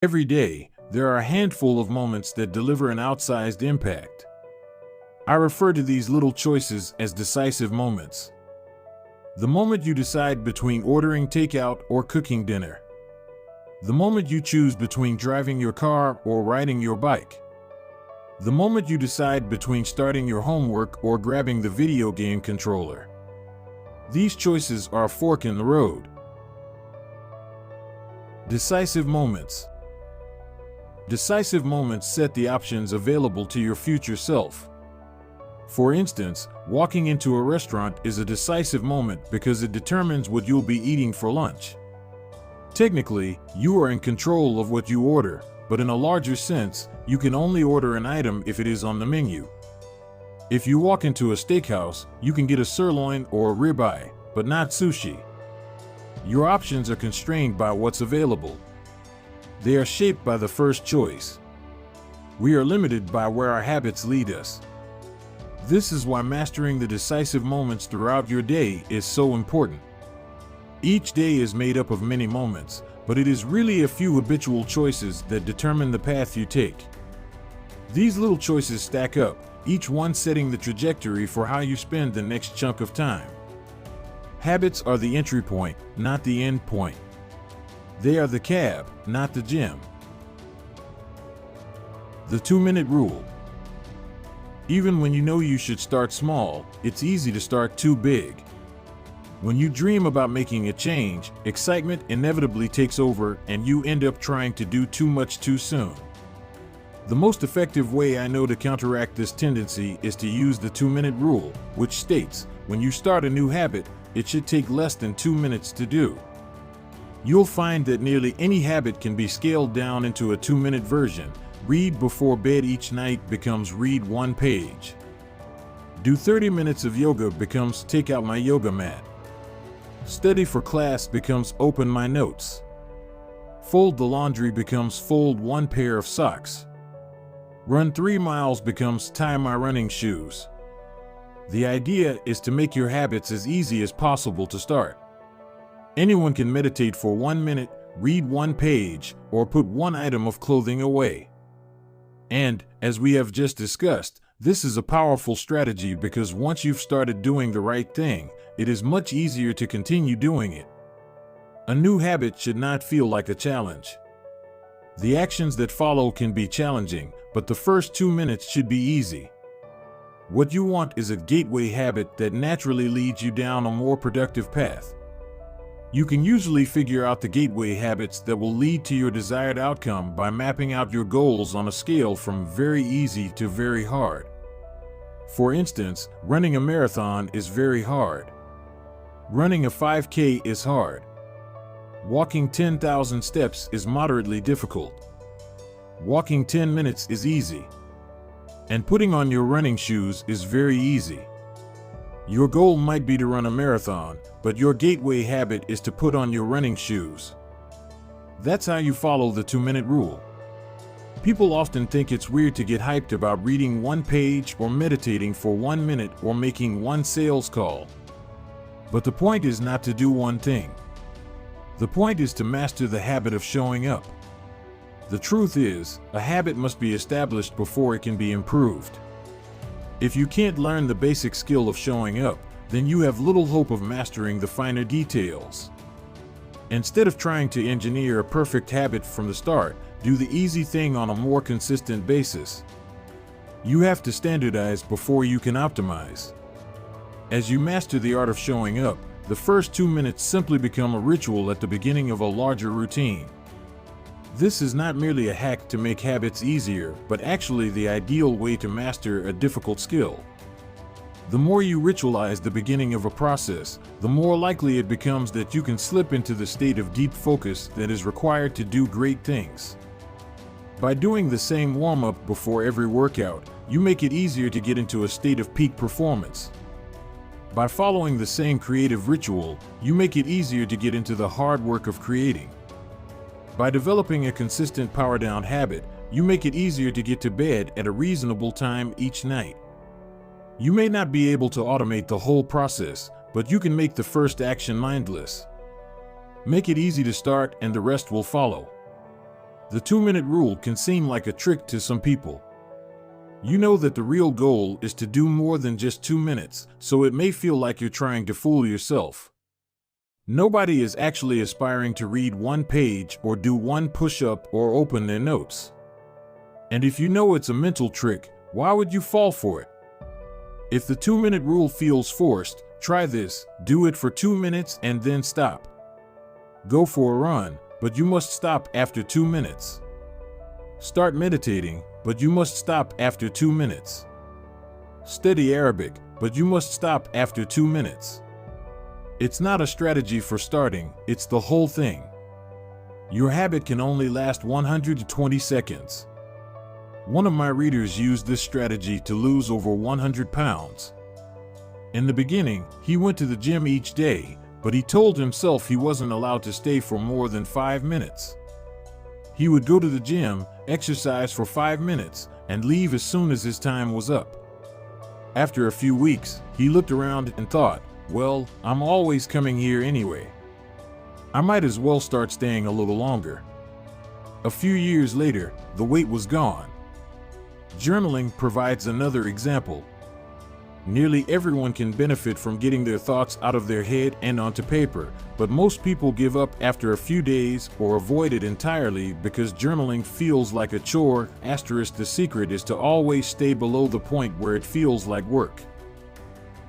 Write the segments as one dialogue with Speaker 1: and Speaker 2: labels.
Speaker 1: Every day, there are a handful of moments that deliver an outsized impact. I refer to these little choices as decisive moments. The moment you decide between ordering takeout or cooking dinner. The moment you choose between driving your car or riding your bike. The moment you decide between starting your homework or grabbing the video game controller. These choices are a fork in the road. Decisive moments. Decisive moments set the options available to your future self. For instance, walking into a restaurant is a decisive moment because it determines what you'll be eating for lunch. Technically, you are in control of what you order, but in a larger sense, you can only order an item if it is on the menu. If you walk into a steakhouse, you can get a sirloin or a ribeye, but not sushi. Your options are constrained by what's available. They are shaped by the first choice. We are limited by where our habits lead us. This is why mastering the decisive moments throughout your day is so important. Each day is made up of many moments, but it is really a few habitual choices that determine the path you take. These little choices stack up, each one setting the trajectory for how you spend the next chunk of time. Habits are the entry point, not the end point. They are the cab, not the gym. The 2-minute rule. Even when you know you should start small, it's easy to start too big. When you dream about making a change, excitement inevitably takes over and you end up trying to do too much too soon. The most effective way I know to counteract this tendency is to use the 2-minute rule, which states, when you start a new habit, it should take less than 2 minutes to do. You'll find that nearly any habit can be scaled down into a 2-minute version. Read before bed each night becomes read 1 page. Do 30 minutes of yoga becomes take out my yoga mat. Study for class becomes open my notes. Fold the laundry becomes fold 1 pair of socks. Run 3 miles becomes tie my running shoes. The idea is to make your habits as easy as possible to start. Anyone can meditate for 1 minute, read 1 page, or put 1 item of clothing away. And, as we have just discussed, this is a powerful strategy because once you've started doing the right thing, it is much easier to continue doing it. A new habit should not feel like a challenge. The actions that follow can be challenging, but the first 2 minutes should be easy. What you want is a gateway habit that naturally leads you down a more productive path. You can usually figure out the gateway habits that will lead to your desired outcome by mapping out your goals on a scale from very easy to very hard. For instance, running a marathon is very hard. Running a 5K is hard. Walking 10,000 steps is moderately difficult. Walking 10 minutes is easy. And putting on your running shoes is very easy. Your goal might be to run a marathon, but your gateway habit is to put on your running shoes. That's how you follow the 2-minute rule. People often think it's weird to get hyped about reading 1 page or meditating for 1 minute or making 1 sales call. But the point is not to do one thing. The point is to master the habit of showing up. The truth is, a habit must be established before it can be improved. If you can't learn the basic skill of showing up, then you have little hope of mastering the finer details. Instead of trying to engineer a perfect habit from the start, do the easy thing on a more consistent basis. You have to standardize before you can optimize. As you master the art of showing up, the first 2 minutes simply become a ritual at the beginning of a larger routine. This is not merely a hack to make habits easier, but actually the ideal way to master a difficult skill. The more you ritualize the beginning of a process, the more likely it becomes that you can slip into the state of deep focus that is required to do great things. By doing the same warm-up before every workout, you make it easier to get into a state of peak performance. By following the same creative ritual, you make it easier to get into the hard work of creating. By developing a consistent power-down habit, you make it easier to get to bed at a reasonable time each night. You may not be able to automate the whole process, but you can make the first action mindless. Make it easy to start and the rest will follow. The 2-minute rule can seem like a trick to some people. You know that the real goal is to do more than just 2 minutes, so it may feel like you're trying to fool yourself. Nobody is actually aspiring to read 1 page or do 1 push-up or open their notes. And if you know it's a mental trick, why would you fall for it? If the 2-minute rule feels forced, try this: do it for 2 minutes and then stop. Go for a run, but you must stop after 2 minutes. Start meditating, but you must stop after 2 minutes. Study Arabic, but you must stop after 2 minutes. It's not a strategy for starting, it's the whole thing. Your habit can only last 120 seconds. One of my readers used this strategy to lose over 100 pounds. In the beginning, he went to the gym each day, but he told himself he wasn't allowed to stay for more than 5 minutes. He would go to the gym, exercise for 5 minutes, and leave as soon as his time was up. After a few weeks, he looked around and thought, well, I'm always coming here anyway. I might as well start staying a little longer. A few years later, the weight was gone. Journaling provides another example. Nearly everyone can benefit from getting their thoughts out of their head and onto paper, but most people give up after a few days or avoid it entirely because journaling feels like a chore. The secret is to always stay below the point where it feels like work.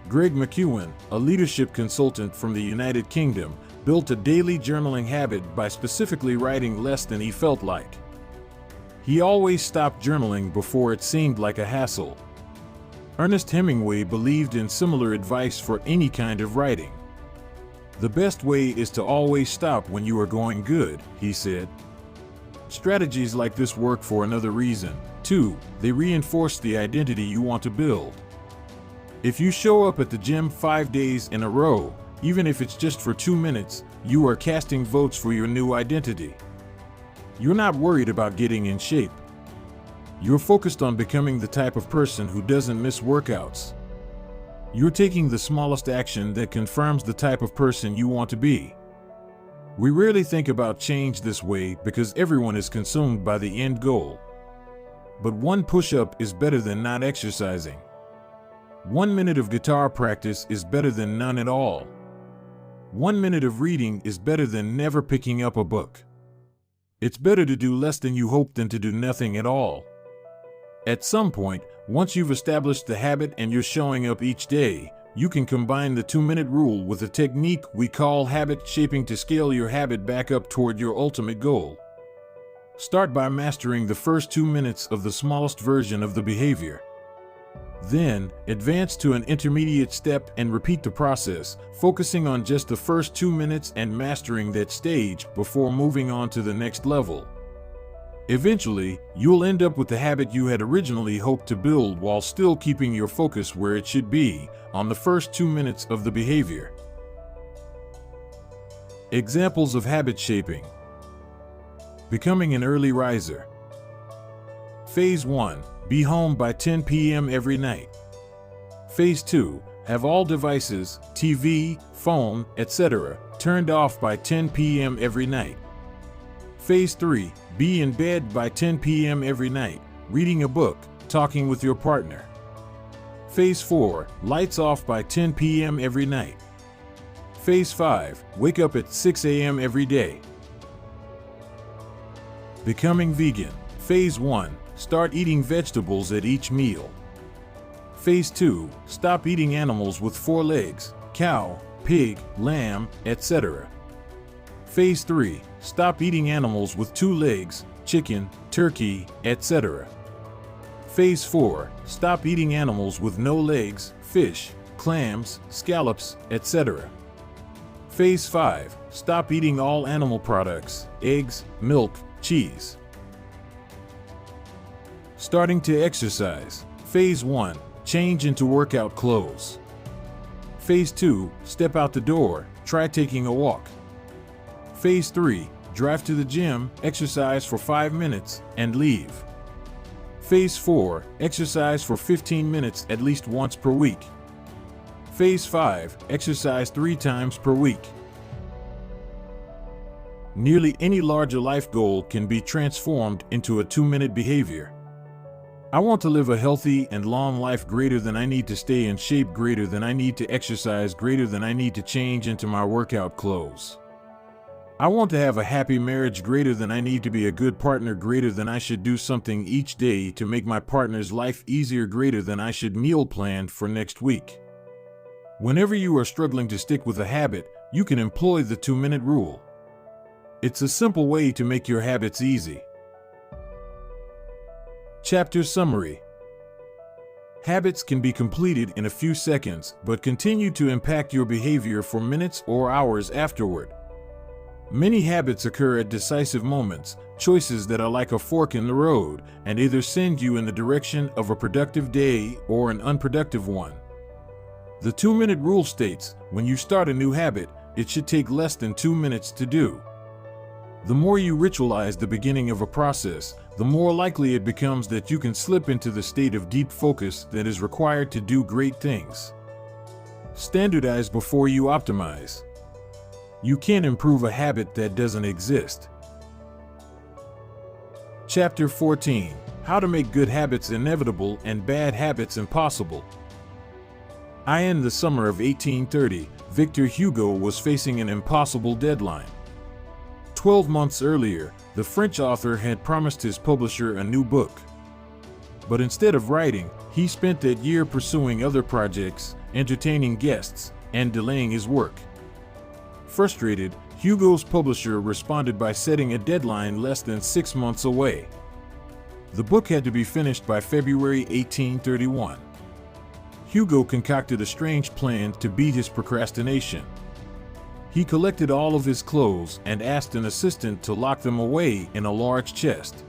Speaker 1: Greg McEwen, a leadership consultant from the United Kingdom, built a daily journaling habit by specifically writing less than he felt like. He always stopped journaling before it seemed like a hassle. Ernest Hemingway believed in similar advice for any kind of writing. The best way is to always stop when you are going good, he said. Strategies like this work for another reason, too. They reinforce the identity you want to build. If you show up at the gym 5 days in a row, even if it's just for 2 minutes, you are casting votes for your new identity. You're not worried about getting in shape. You're focused on becoming the type of person who doesn't miss workouts. You're taking the smallest action that confirms the type of person you want to be. We rarely think about change this way because everyone is consumed by the end goal. But 1 push-up is better than not exercising. 1 minute of guitar practice is better than none at all. 1 minute of reading is better than never picking up a book. It's better to do less than you hope than to do nothing at all. At some point, once you've established the habit and you're showing up each day, you can combine the 2-minute rule with a technique we call habit shaping to scale your habit back up toward your ultimate goal. Start by mastering the first 2 minutes of the smallest version of the behavior. Then, advance to an intermediate step and repeat the process, focusing on just the first 2 minutes and mastering that stage before moving on to the next level. Eventually, you'll end up with the habit you had originally hoped to build while still keeping your focus where it should be, on the first 2 minutes of the behavior. Examples of habit shaping. Becoming an early riser. Phase 1. Be home by 10 p.m. every night. Phase 2. Have all devices, TV, phone, etc., turned off by 10 p.m. every night. Phase 3. Be in bed by 10 p.m. every night, reading a book, talking with your partner. Phase 4. Lights off by 10 p.m. every night. Phase 5. Wake up at 6 a.m. every day. Becoming vegan. Phase 1. Start eating vegetables at each meal. Phase 2. Stop eating animals with 4 legs, cow, pig, lamb, etc. Phase 3. Stop eating animals with 2 legs, chicken, turkey, etc. Phase 4. Stop eating animals with no legs, fish, clams, scallops, etc. Phase 5. Stop eating all animal products, eggs, milk, cheese. Starting to exercise. Phase 1. Change into workout clothes. Phase 2. Step out the door, try taking a walk. Phase 3. Drive to the gym, exercise for 5 minutes, and leave. Phase 4. Exercise for 15 minutes at least once per week. Phase 5. Exercise 3 times per week. Nearly any larger life goal can be transformed into a 2-minute behavior. I want to live a healthy and long life greater than I need to stay in shape, greater than I need to exercise, greater than I need to change into my workout clothes. I want to have a happy marriage, greater than I need to be a good partner, greater than I should do something each day to make my partner's life easier, greater than I should meal plan for next week. Whenever you are struggling to stick with a habit, you can employ the 2-minute rule. It's a simple way to make your habits easy. Chapter Summary. Habits can be completed in a few seconds, but continue to impact your behavior for minutes or hours afterward. Many habits occur at decisive moments, choices that are like a fork in the road, and either send you in the direction of a productive day or an unproductive one. The 2-minute rule states, when you start a new habit, it should take less than 2 minutes to do. The more you ritualize the beginning of a process, the more likely it becomes that you can slip into the state of deep focus that is required to do great things. Standardize before you optimize. You can't improve a habit that doesn't exist. Chapter 14. How to make good habits inevitable and bad habits impossible. In the summer of 1830, Victor Hugo was facing an impossible deadline. 12 months earlier, the French author had promised his publisher a new book. But instead of writing, he spent that year pursuing other projects, entertaining guests, and delaying his work. Frustrated, Hugo's publisher responded by setting a deadline less than 6 months away. The book had to be finished by February 1831. Hugo concocted a strange plan to beat his procrastination. He collected all of his clothes and asked an assistant to lock them away in a large chest.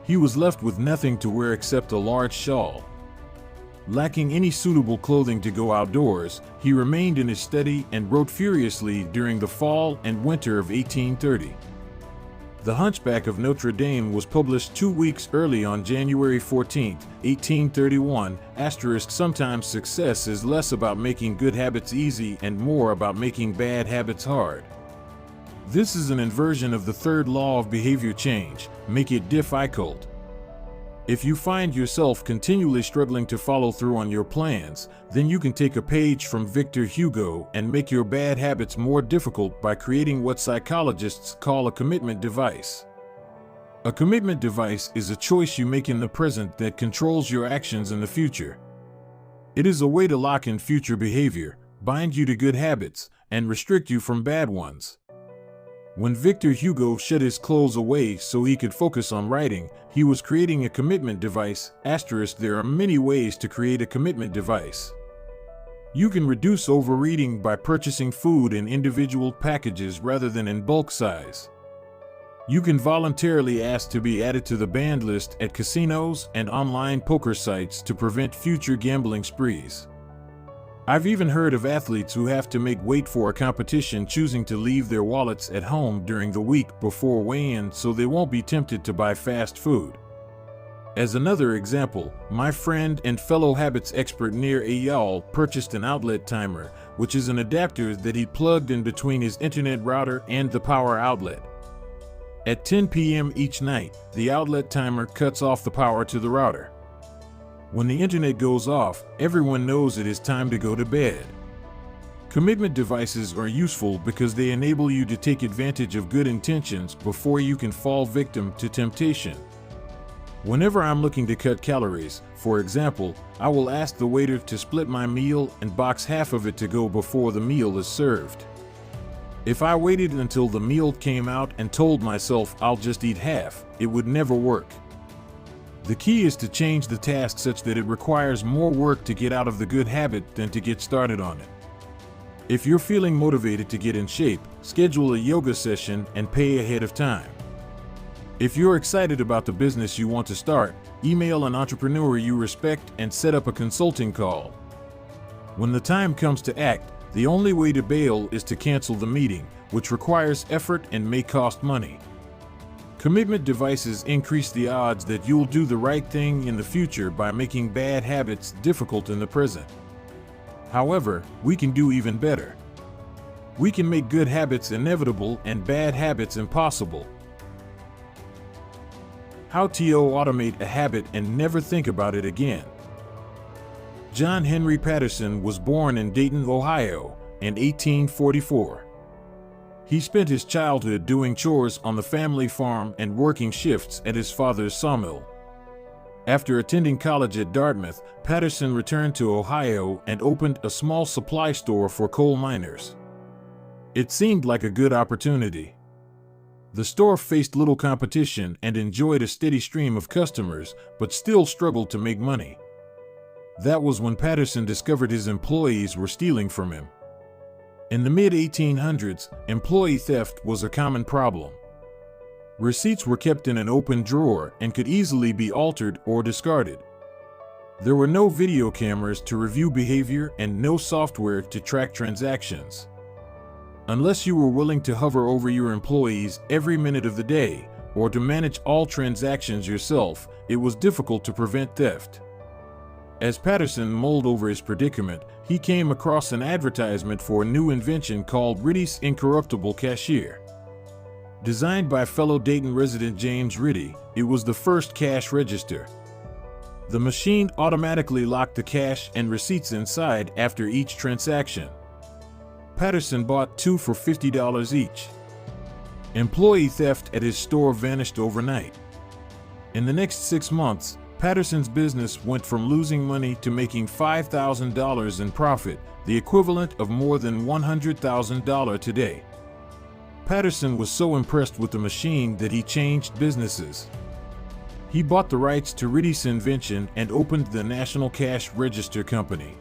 Speaker 1: He was left with nothing to wear except a large shawl. Lacking any suitable clothing to go outdoors, he remained in his study and wrote furiously during the fall and winter of 1830. The Hunchback of Notre Dame was published 2 weeks early on January 14, 1831. Sometimes success is less about making good habits easy and more about making bad habits hard. This is an inversion of the third law of behavior change: make it difficult. If you find yourself continually struggling to follow through on your plans, then you can take a page from Victor Hugo and make your bad habits more difficult by creating what psychologists call a commitment device. A commitment device is a choice you make in the present that controls your actions in the future. It is a way to lock in future behavior, bind you to good habits, and restrict you from bad ones. When Victor Hugo shut his clothes away so he could focus on writing, he was creating a commitment device. There are many ways to create a commitment device. You can reduce overeating by purchasing food in individual packages rather than in bulk size. You can voluntarily ask to be added to the banned list at casinos and online poker sites to prevent future gambling sprees. I've even heard of athletes who have to make weight for a competition choosing to leave their wallets at home during the week before weigh-in so they won't be tempted to buy fast food. As another example, my friend and fellow habits expert Nir Eyal purchased an outlet timer, which is an adapter that he plugged in between his internet router and the power outlet. At 10 p.m. each night, the outlet timer cuts off the power to the router. When the internet goes off, everyone knows it is time to go to bed. Commitment devices are useful because they enable you to take advantage of good intentions before you can fall victim to temptation. Whenever I'm looking to cut calories, for example, I will ask the waiter to split my meal and box half of it to go before the meal is served. If I waited until the meal came out and told myself I'll just eat half, it would never work. The key is to change the task such that it requires more work to get out of the good habit than to get started on it. If you're feeling motivated to get in shape, schedule a yoga session and pay ahead of time. If you're excited about the business you want to start, email an entrepreneur you respect and set up a consulting call. When the time comes to act, the only way to bail is to cancel the meeting, which requires effort and may cost money. Commitment devices increase the odds that you'll do the right thing in the future by making bad habits difficult in the present. However, we can do even better. We can make good habits inevitable and bad habits impossible. How to automate a habit and never think about it again. John Henry Patterson was born in Dayton, Ohio, in 1844. He spent his childhood doing chores on the family farm and working shifts at his father's sawmill. After attending college at Dartmouth, Patterson returned to Ohio and opened a small supply store for coal miners. It seemed like a good opportunity. The store faced little competition and enjoyed a steady stream of customers, but still struggled to make money. That was when Patterson discovered his employees were stealing from him. In the mid-1800s, employee theft was a common problem. Receipts were kept in an open drawer and could easily be altered or discarded. There were no video cameras to review behavior and no software to track transactions. Unless you were willing to hover over your employees every minute of the day, or to manage all transactions yourself, it was difficult to prevent theft. As Patterson mulled over his predicament, he came across an advertisement for a new invention called Ritty's Incorruptible Cashier. Designed by fellow Dayton resident James Ritty, it was the first cash register. The machine automatically locked the cash and receipts inside after each transaction. Patterson bought 2 for $50 each. Employee theft at his store vanished overnight. In the next 6 months, Patterson's business went from losing money to making $5,000 in profit, the equivalent of more than $100,000 today. Patterson was so impressed with the machine that he changed businesses. He bought the rights to Ritty's invention and opened the National Cash Register Company.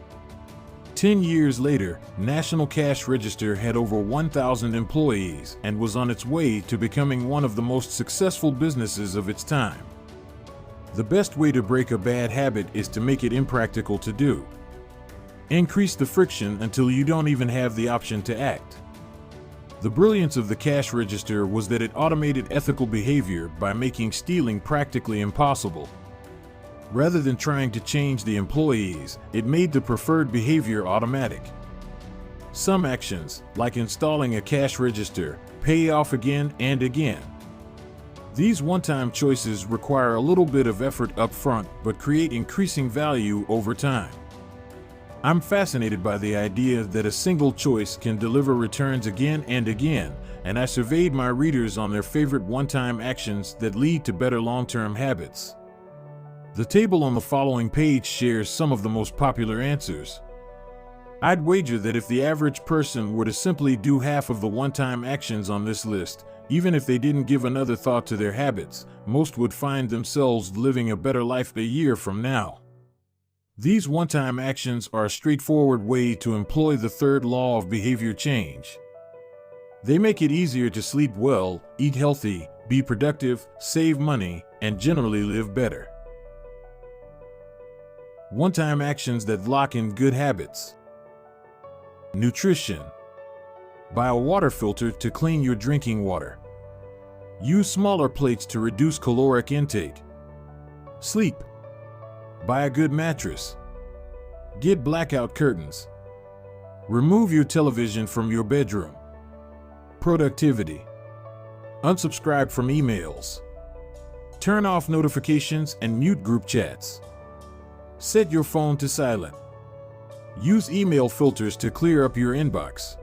Speaker 1: 10 years later, National Cash Register had over 1,000 employees and was on its way to becoming one of the most successful businesses of its time. The best way to break a bad habit is to make it impractical to do. Increase the friction until you don't even have the option to act. The brilliance of the cash register was that it automated ethical behavior by making stealing practically impossible. Rather than trying to change the employees, it made the preferred behavior automatic. Some actions, like installing a cash register, pay off again and again. These one-time choices require a little bit of effort up front, but create increasing value over time. I'm fascinated by the idea that a single choice can deliver returns again and again, and I surveyed my readers on their favorite one-time actions that lead to better long-term habits. The table on the following page shares some of the most popular answers. I'd wager that if the average person were to simply do half of the one-time actions on this list, even if they didn't give another thought to their habits, most would find themselves living a better life a year from now. These one-time actions are a straightforward way to employ the third law of behavior change. They make it easier to sleep well, eat healthy, be productive, save money, and generally live better. One-time actions that lock in good habits. Nutrition. Buy a water filter to clean your drinking water. Use smaller plates to reduce caloric intake. Sleep. Buy a good mattress. Get blackout curtains. Remove your television from your bedroom. Productivity. Unsubscribe from emails. Turn off notifications and mute group chats. Set your phone to silent. Use email filters to clear up your inbox.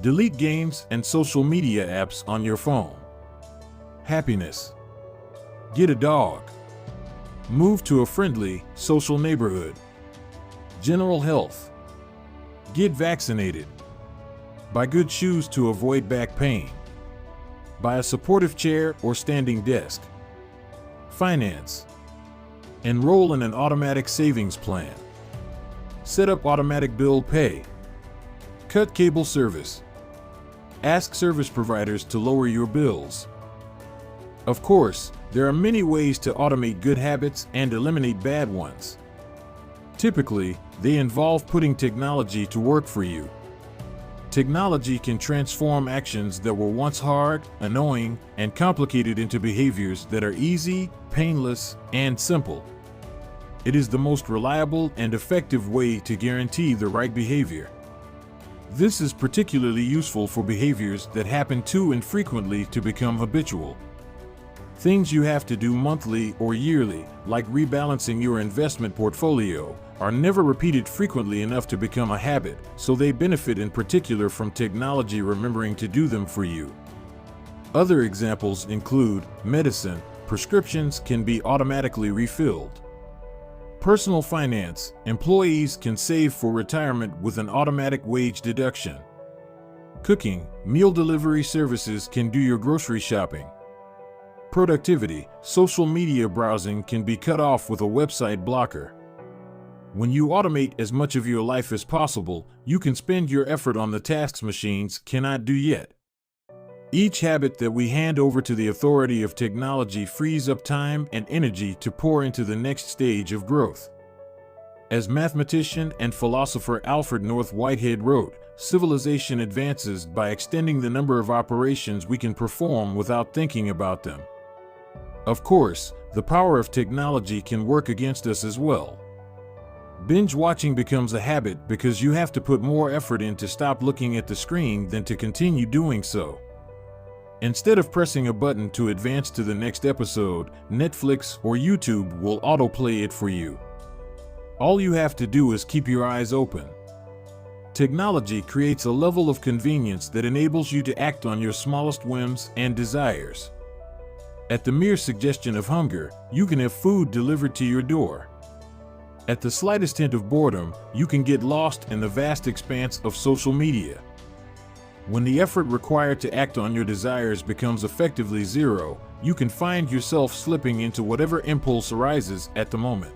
Speaker 1: Delete games and social media apps on your phone. Happiness. Get a dog. Move to a friendly, social neighborhood. General health. Get vaccinated. Buy good shoes to avoid back pain. Buy a supportive chair or standing desk. Finance. Enroll in an automatic savings plan. Set up automatic bill pay. Cut cable service. Ask service providers to lower your bills. Of course, there are many ways to automate good habits and eliminate bad ones. Typically, they involve putting technology to work for you. Technology can transform actions that were once hard, annoying, and complicated into behaviors that are easy, painless, and simple. It is the most reliable and effective way to guarantee the right behavior. This is particularly useful for behaviors that happen too infrequently to become habitual. Things you have to do monthly or yearly, like rebalancing your investment portfolio, are never repeated frequently enough to become a habit, so they benefit in particular from technology remembering to do them for you. Other examples include medicine. Prescriptions can be automatically refilled. Personal finance. Employees can save for retirement with an automatic wage deduction. Cooking. Meal delivery services can do your grocery shopping. Productivity. Social media browsing can be cut off with a website blocker. When you automate as much of your life as possible, you can spend your effort on the tasks machines cannot do yet. Each habit that we hand over to the authority of technology frees up time and energy to pour into the next stage of growth. As mathematician and philosopher Alfred North Whitehead wrote, civilization advances by extending the number of operations we can perform without thinking about them. Of course, the power of technology can work against us as well. Binge watching becomes a habit because you have to put more effort in to stop looking at the screen than to continue doing so. Instead of pressing a button to advance to the next episode, Netflix or YouTube will autoplay it for you. All you have to do is keep your eyes open. Technology creates a level of convenience that enables you to act on your smallest whims and desires. At the mere suggestion of hunger, you can have food delivered to your door. At the slightest hint of boredom, you can get lost in the vast expanse of social media. When the effort required to act on your desires becomes effectively zero, you can find yourself slipping into whatever impulse arises at the moment.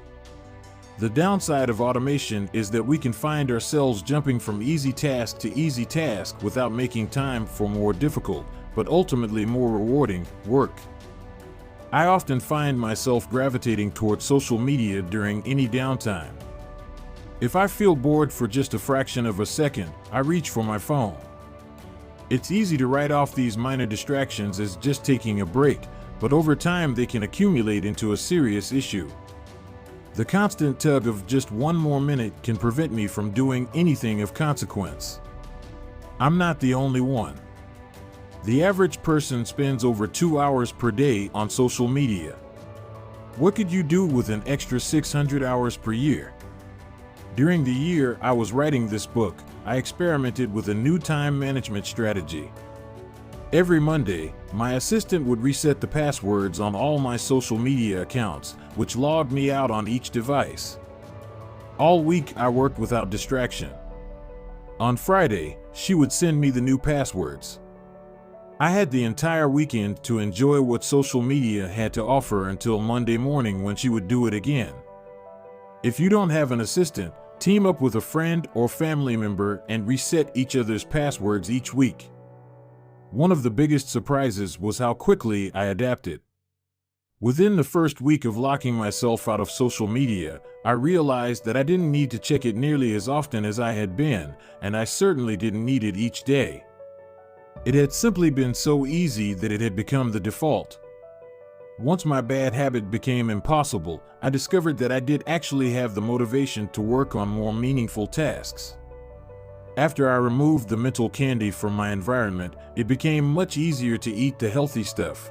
Speaker 1: The downside of automation is that we can find ourselves jumping from easy task to easy task without making time for more difficult, but ultimately more rewarding, work. I often find myself gravitating toward social media during any downtime. If I feel bored for just a fraction of a second, I reach for my phone. It's easy to write off these minor distractions as just taking a break, but over time they can accumulate into a serious issue. The constant tug of just one more minute can prevent me from doing anything of consequence. I'm not the only one. The average person spends over 2 hours per day on social media. What could you do with an extra 600 hours per year? During the year I was writing this book, I experimented with a new time management strategy. Every Monday, my assistant would reset the passwords on all my social media accounts, which logged me out on each device. All week I worked without distraction. On Friday, she would send me the new passwords. I had the entire weekend to enjoy what social media had to offer until Monday morning when she would do it again. If you don't have an assistant, team up with a friend or family member and reset each other's passwords each week. One of the biggest surprises was how quickly I adapted. Within the first week of locking myself out of social media, I realized that I didn't need to check it nearly as often as I had been, and I certainly didn't need it each day. It had simply been so easy that it had become the default. Once my bad habit became impossible, I discovered that I did actually have the motivation to work on more meaningful tasks. After I removed the mental candy from my environment, it became much easier to eat the healthy stuff.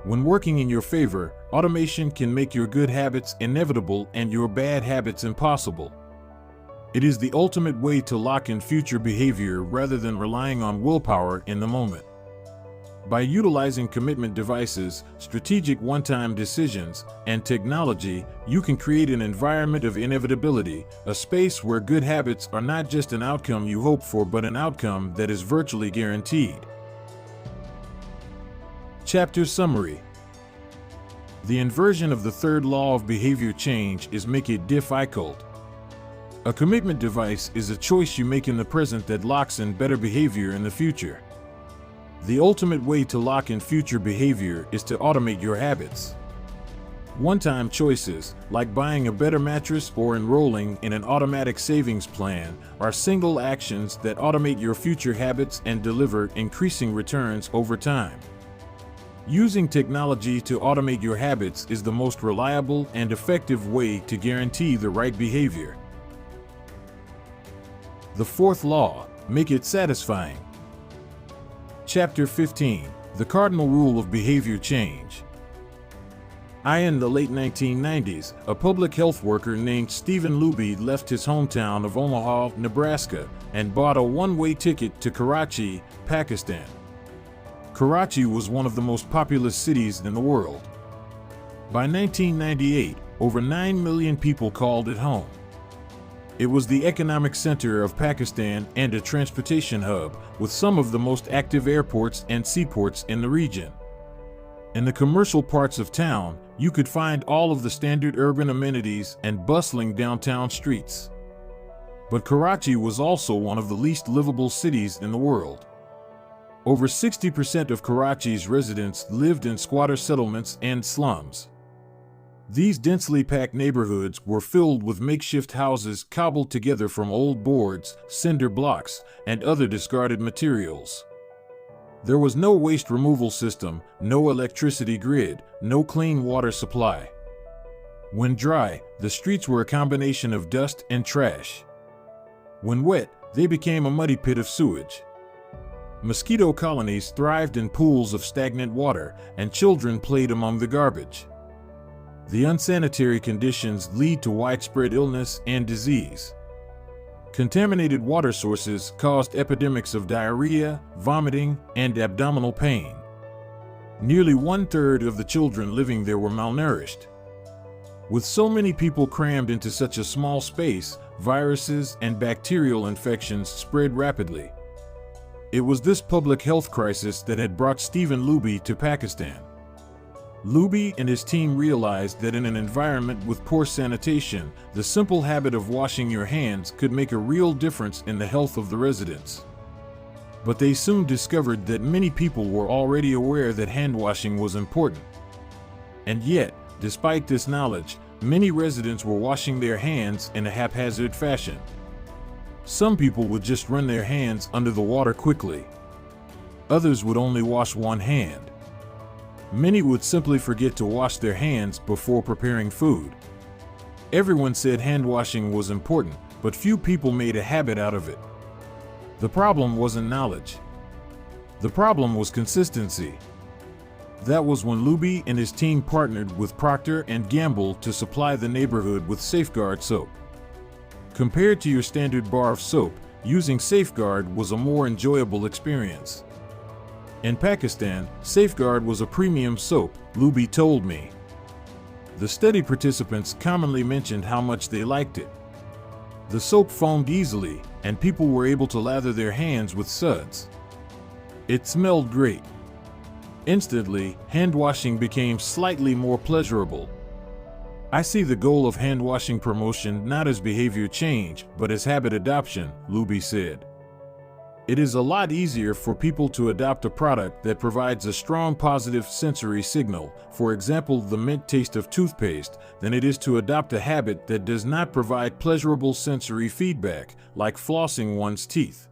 Speaker 1: When working in your favor, automation can make your good habits inevitable and your bad habits impossible. It is the ultimate way to lock in future behavior rather than relying on willpower in the moment. By utilizing commitment devices, strategic one-time decisions, and technology, you can create an environment of inevitability, a space where good habits are not just an outcome you hope for but an outcome that is virtually guaranteed. Chapter Summary. The inversion of the third law of behavior change is make it difficult. A commitment device is a choice you make in the present that locks in better behavior in the future. The ultimate way to lock in future behavior is to automate your habits. One-time choices, like buying a better mattress or enrolling in an automatic savings plan, are single actions that automate your future habits and deliver increasing returns over time. Using technology to automate your habits is the most reliable and effective way to guarantee the right behavior. The fourth law, make it satisfying. Chapter 15: The Cardinal Rule of Behavior Change. In the late 1990s, a public health worker named Stephen Luby left his hometown of Omaha, Nebraska, and bought a one-way ticket to Karachi, Pakistan. Karachi was one of the most populous cities in the world. By 1998, over 9 million people called it home. It was the economic center of Pakistan and a transportation hub, with some of the most active airports and seaports in the region. In the commercial parts of town, you could find all of the standard urban amenities and bustling downtown streets. But Karachi was also one of the least livable cities in the world. Over 60% of Karachi's residents lived in squatter settlements and slums. These densely packed neighborhoods were filled with makeshift houses cobbled together from old boards, cinder blocks, and other discarded materials. There was no waste removal system, no electricity grid, no clean water supply. When dry, the streets were a combination of dust and trash. When wet, they became a muddy pit of sewage. Mosquito colonies thrived in pools of stagnant water, and children played among the garbage. The unsanitary conditions lead to widespread illness and disease. Contaminated water sources caused epidemics of diarrhea, vomiting, and abdominal pain. Nearly 1/3 of the children living there were malnourished. With so many people crammed into such a small space, viruses and bacterial infections spread rapidly. It was this public health crisis that had brought Stephen Luby to Pakistan. Luby and his team realized that in an environment with poor sanitation, the simple habit of washing your hands could make a real difference in the health of the residents. But they soon discovered that many people were already aware that hand washing was important. And yet, despite this knowledge, many residents were washing their hands in a haphazard fashion. Some people would just run their hands under the water quickly. Others would only wash one hand. Many would simply forget to wash their hands before preparing food. Everyone said hand washing was important, but few people made a habit out of it. The problem wasn't knowledge. The problem was consistency. That was when Luby and his team partnered with Procter & Gamble to supply the neighborhood with Safeguard soap. Compared to your standard bar of soap, using Safeguard was a more enjoyable experience. In Pakistan, Safeguard was a premium soap, Luby told me. The study participants commonly mentioned how much they liked it. The soap foamed easily, and people were able to lather their hands with suds. It smelled great. Instantly, hand washing became slightly more pleasurable. I see the goal of hand washing promotion not as behavior change, but as habit adoption, Luby said. It is a lot easier for people to adopt a product that provides a strong positive sensory signal, for example the mint taste of toothpaste, than it is to adopt a habit that does not provide pleasurable sensory feedback, like flossing one's teeth.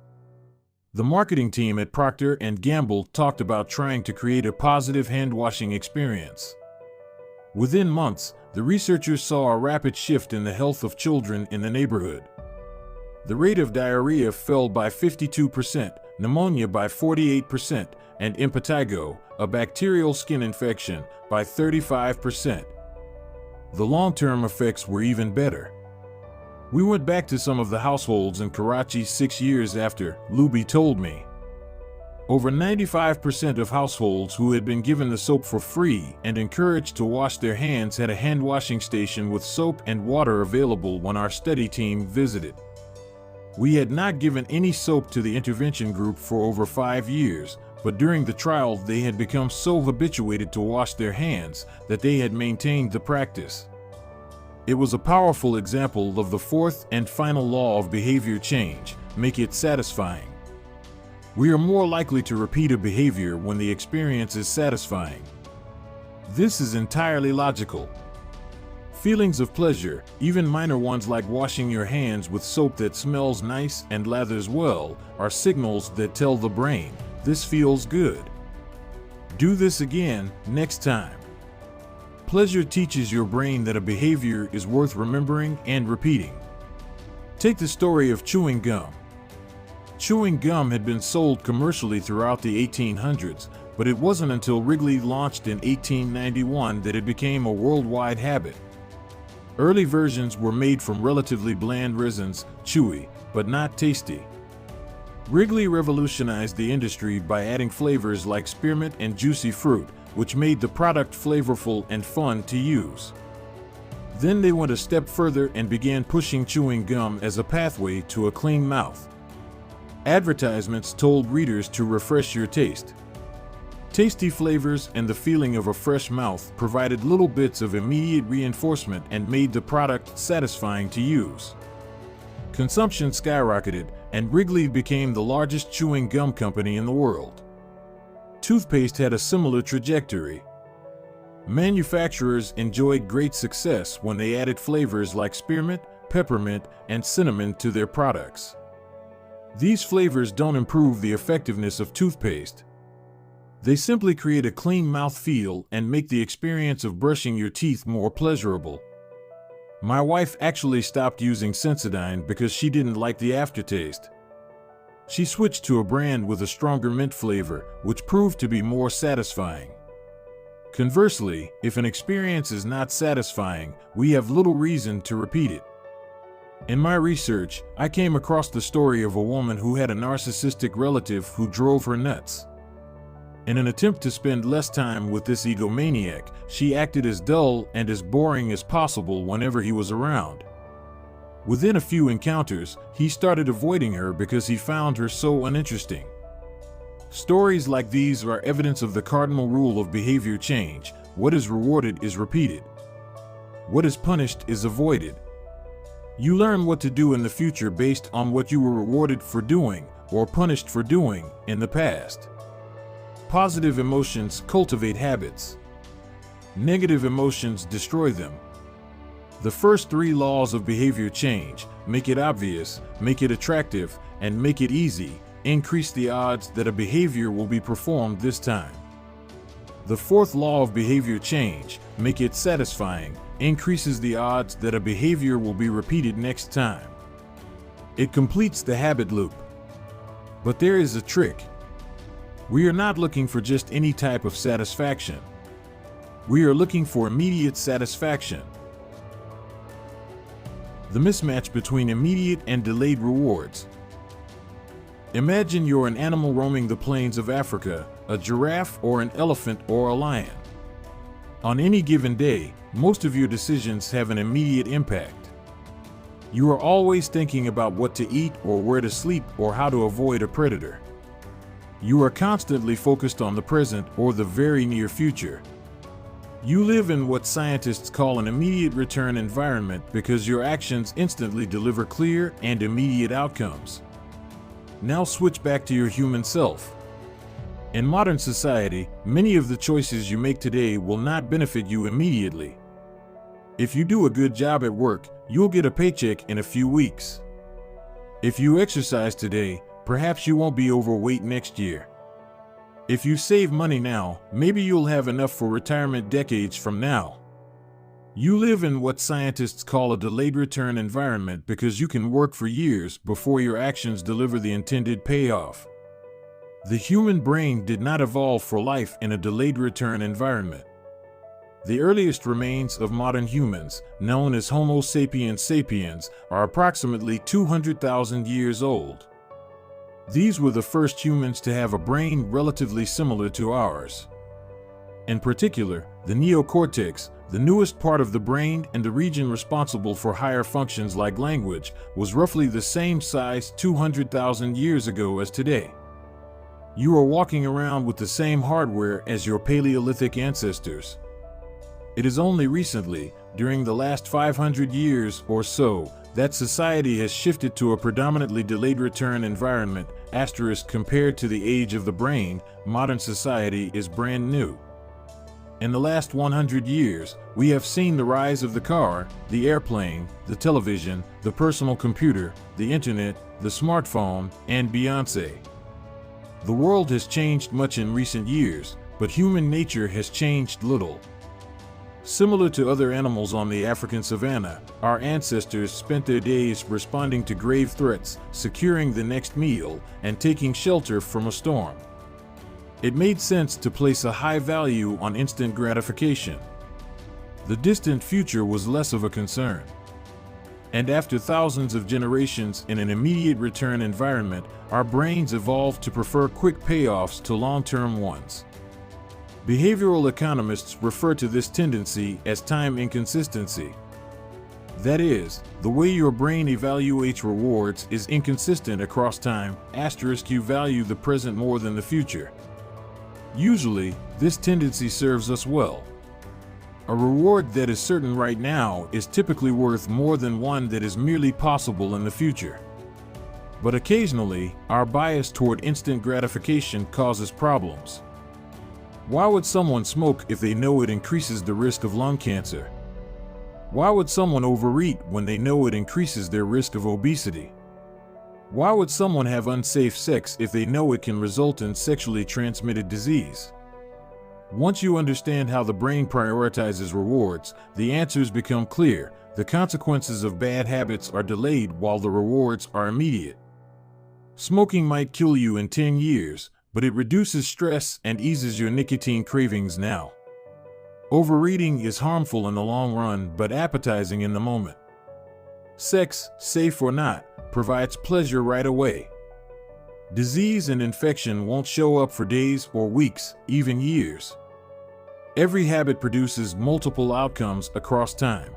Speaker 1: The marketing team at Procter & Gamble talked about trying to create a positive hand-washing experience. Within months, the researchers saw a rapid shift in the health of children in the neighborhood. The rate of diarrhea fell by 52%, pneumonia by 48%, and impetigo, a bacterial skin infection, by 35%. The long-term effects were even better. We went back to some of the households in Karachi 6 years after, Luby told me. Over 95% of households who had been given the soap for free and encouraged to wash their hands had a hand-washing station with soap and water available when our study team visited. We had not given any soap to the intervention group for over 5 years, but during the trial they had become so habituated to wash their hands that they had maintained the practice. It was a powerful example of the fourth and final law of behavior change: make it satisfying. We are more likely to repeat a behavior when the experience is satisfying. This is entirely logical. Feelings of pleasure, even minor ones like washing your hands with soap that smells nice and lathers well, are signals that tell the brain, this feels good. Do this again next time. Pleasure teaches your brain that a behavior is worth remembering and repeating. Take the story of chewing gum. Chewing gum had been sold commercially throughout the 1800s, but it wasn't until Wrigley launched in 1891 that it became a worldwide habit. Early versions were made from relatively bland resins, chewy, but not tasty. Wrigley revolutionized the industry by adding flavors like spearmint and juicy fruit, which made the product flavorful and fun to use. Then they went a step further and began pushing chewing gum as a pathway to a clean mouth. Advertisements told readers to refresh your taste. Tasty flavors and the feeling of a fresh mouth provided little bits of immediate reinforcement and made the product satisfying to use. Consumption skyrocketed, and Wrigley became the largest chewing gum company in the world. Toothpaste had a similar trajectory. Manufacturers enjoyed great success when they added flavors like spearmint, peppermint, and cinnamon to their products. These flavors don't improve the effectiveness of toothpaste. They simply create a clean mouth feel and make the experience of brushing your teeth more pleasurable. My wife actually stopped using Sensodyne because she didn't like the aftertaste. She switched to a brand with a stronger mint flavor, which proved to be more satisfying. Conversely, if an experience is not satisfying, we have little reason to repeat it. In my research, I came across the story of a woman who had a narcissistic relative who drove her nuts. In an attempt to spend less time with this egomaniac, she acted as dull and as boring as possible whenever he was around. Within a few encounters, he started avoiding her because he found her so uninteresting. Stories like these are evidence of the cardinal rule of behavior change: what is rewarded is repeated. What is punished is avoided. You learn what to do in the future based on what you were rewarded for doing or punished for doing in the past. Positive emotions cultivate habits. Negative emotions destroy them. The first three laws of behavior change: make it obvious, make it attractive, and make it easy, increase the odds that a behavior will be performed this time. The fourth law of behavior change, make it satisfying, increases the odds that a behavior will be repeated next time. It completes the habit loop. But there is a trick. We are not looking for just any type of satisfaction. We are looking for immediate satisfaction. The mismatch between immediate and delayed rewards. Imagine you're an animal roaming the plains of Africa, a giraffe or an elephant or a lion. On any given day, most of your decisions have an immediate impact. You are always thinking about what to eat or where to sleep or how to avoid a predator. You are constantly focused on the present or the very near future. You live in what scientists call an immediate return environment because your actions instantly deliver clear and immediate outcomes. Now switch back to your human self. In modern society, many of the choices you make today will not benefit you immediately. If you do a good job at work, you'll get a paycheck in a few weeks. If you exercise today, perhaps you won't be overweight next year. If you save money now, maybe you'll have enough for retirement decades from now. You live in what scientists call a delayed return environment because you can work for years before your actions deliver the intended payoff. The human brain did not evolve for life in a delayed return environment. The earliest remains of modern humans, known as Homo sapiens sapiens, are approximately 200,000 years old. These were the first humans to have a brain relatively similar to ours. In particular, the neocortex, the newest part of the brain and the region responsible for higher functions like language, was roughly the same size 200,000 years ago as today. You are walking around with the same hardware as your Paleolithic ancestors. It is only recently, during the last 500 years or so, that society has shifted to a predominantly delayed return environment. Compared to the age of the brain, modern society is brand new. In the last 100 years, we have seen the rise of the car, the airplane, the television, the personal computer, the internet, the smartphone, and Beyoncé. The world has changed much in recent years, but human nature has changed little. Similar to other animals on the African savanna, our ancestors spent their days responding to grave threats, securing the next meal, and taking shelter from a storm. It made sense to place a high value on instant gratification. The distant future was less of a concern. And after thousands of generations in an immediate return environment, our brains evolved to prefer quick payoffs to long-term ones. Behavioral economists refer to this tendency as time inconsistency. That is, the way your brain evaluates rewards is inconsistent across time. You value the present more than the future. Usually, this tendency serves us well. A reward that is certain right now is typically worth more than one that is merely possible in the future. But occasionally, our bias toward instant gratification causes problems. Why would someone smoke if they know it increases the risk of lung cancer? Why would someone overeat when they know it increases their risk of obesity? Why would someone have unsafe sex if they know it can result in sexually transmitted disease? Once you understand how the brain prioritizes rewards, the answers become clear. The consequences of bad habits are delayed while the rewards are immediate. Smoking might kill you in 10 years, but it reduces stress and eases your nicotine cravings now. Overeating is harmful in the long run but appetizing in the moment. Sex, safe or not, provides pleasure right away. Disease and infection won't show up for days or weeks, even years. Every habit produces multiple outcomes across time.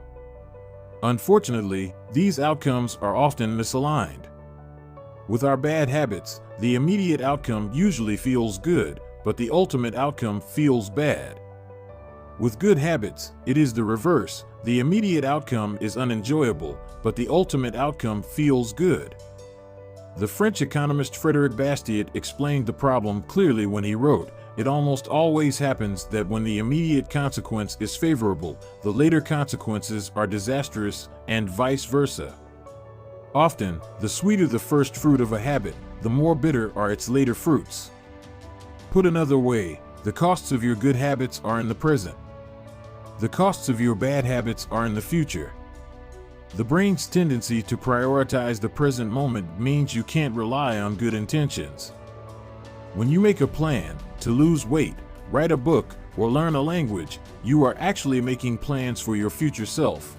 Speaker 1: Unfortunately, these outcomes are often misaligned. With our bad habits, the immediate outcome usually feels good, but the ultimate outcome feels bad. With good habits, it is the reverse. The immediate outcome is unenjoyable, but the ultimate outcome feels good. The French economist Frédéric Bastiat explained the problem clearly when he wrote, "It almost always happens that when the immediate consequence is favorable, the later consequences are disastrous, and vice versa." Often, the sweeter the first fruit of a habit, the more bitter are its later fruits. Put another way, the costs of your good habits are in the present. The costs of your bad habits are in the future. The brain's tendency to prioritize the present moment means you can't rely on good intentions. When you make a plan to lose weight, write a book, or learn a language, you are actually making plans for your future self.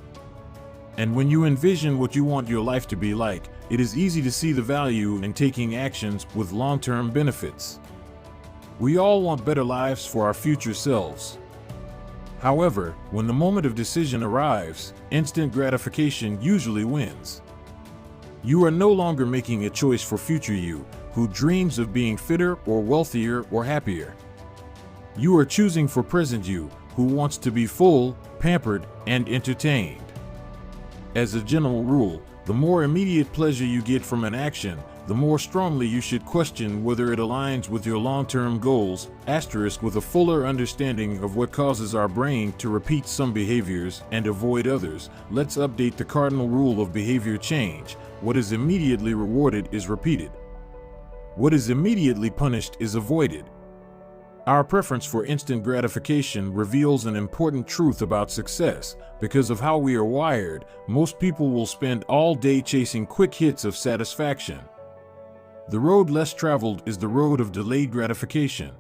Speaker 1: And when you envision what you want your life to be like, it is easy to see the value in taking actions with long-term benefits. We all want better lives for our future selves. However, when the moment of decision arrives, instant gratification usually wins. You are no longer making a choice for future you, who dreams of being fitter or wealthier or happier. You are choosing for present you, who wants to be full, pampered, and entertained. As a general rule, the more immediate pleasure you get from an action, the more strongly you should question whether it aligns with your long-term goals, with a fuller understanding of what causes our brain to repeat some behaviors and avoid others. Let's update the cardinal rule of behavior change. What is immediately rewarded is repeated. What is immediately punished is avoided. Our preference for instant gratification reveals an important truth about success. Because of how we are wired, most people will spend all day chasing quick hits of satisfaction. The road less traveled is the road of delayed gratification.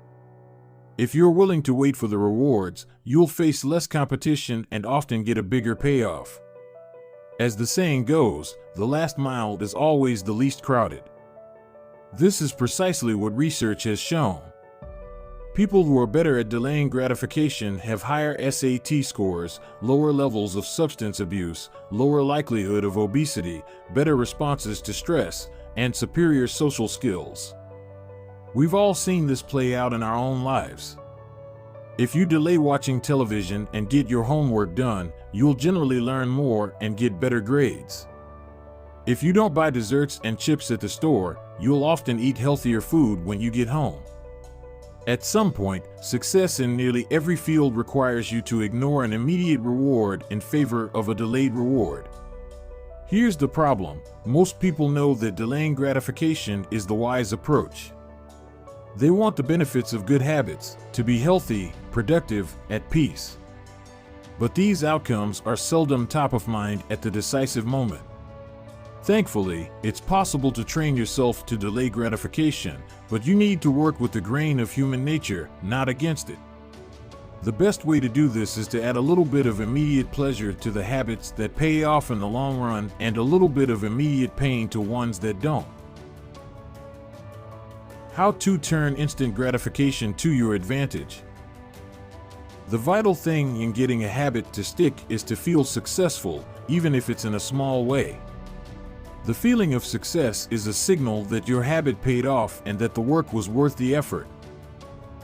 Speaker 1: If you're willing to wait for the rewards, you'll face less competition and often get a bigger payoff. As the saying goes, the last mile is always the least crowded. This is precisely what research has shown. People who are better at delaying gratification have higher SAT scores, lower levels of substance abuse, lower likelihood of obesity, better responses to stress, and superior social skills. We've all seen this play out in our own lives. If you delay watching television and get your homework done, you'll generally learn more and get better grades. If you don't buy desserts and chips at the store, you'll often eat healthier food when you get home. At some point, success in nearly every field requires you to ignore an immediate reward in favor of a delayed reward. Here's the problem: most people know that delaying gratification is the wise approach. They want the benefits of good habits, to be healthy, productive, at peace. But these outcomes are seldom top of mind at the decisive moment. Thankfully, it's possible to train yourself to delay gratification, but you need to work with the grain of human nature, not against it. The best way to do this is to add a little bit of immediate pleasure to the habits that pay off in the long run and a little bit of immediate pain to ones that don't. How to turn instant gratification to your advantage. The vital thing in getting a habit to stick is to feel successful, even if it's in a small way. The feeling of success is a signal that your habit paid off and that the work was worth the effort.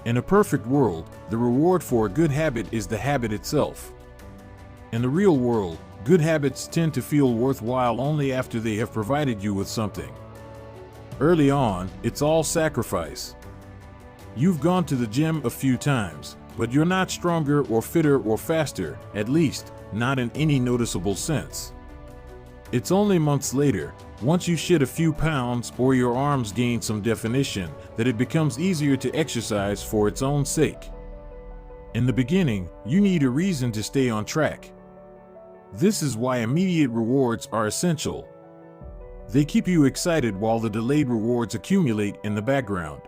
Speaker 1: In a perfect world, the reward for a good habit is the habit itself. In the real world, good habits tend to feel worthwhile only after they have provided you with something. Early on, it's all sacrifice. You've gone to the gym a few times, but you're not stronger or fitter or faster, at least, not in any noticeable sense. It's only months later, once you shed a few pounds or your arms gain some definition, that it becomes easier to exercise for its own sake. In the beginning, you need a reason to stay on track. This is why immediate rewards are essential. They keep you excited while the delayed rewards accumulate in the background.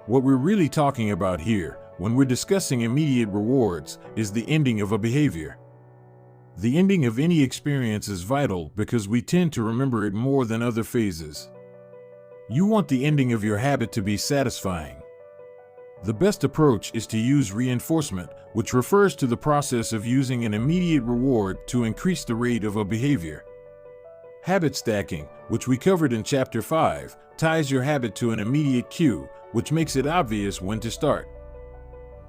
Speaker 1: What we're really talking about here, when we're discussing immediate rewards, is the ending of a behavior. The ending of any experience is vital because we tend to remember it more than other phases. You want the ending of your habit to be satisfying. The best approach is to use reinforcement, which refers to the process of using an immediate reward to increase the rate of a behavior. Habit stacking, which we covered in Chapter 5, ties your habit to an immediate cue, which makes it obvious when to start.